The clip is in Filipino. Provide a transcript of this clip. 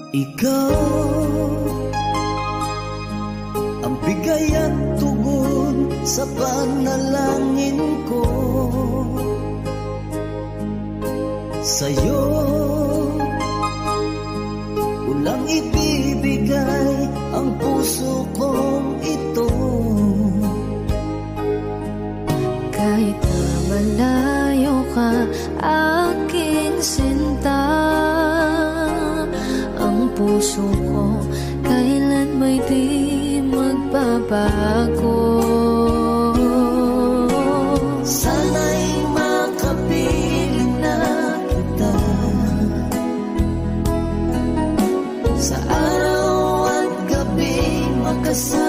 Ikaw ang bigay at tugon sa panalangin ko. Sa'yo walang ibibigay ang puso kong ito. Kahit na malayo ka, aking sinta, ang puso ko kailan may di magbabago. Sana'y makapiling na kita sa araw at gabi, makasama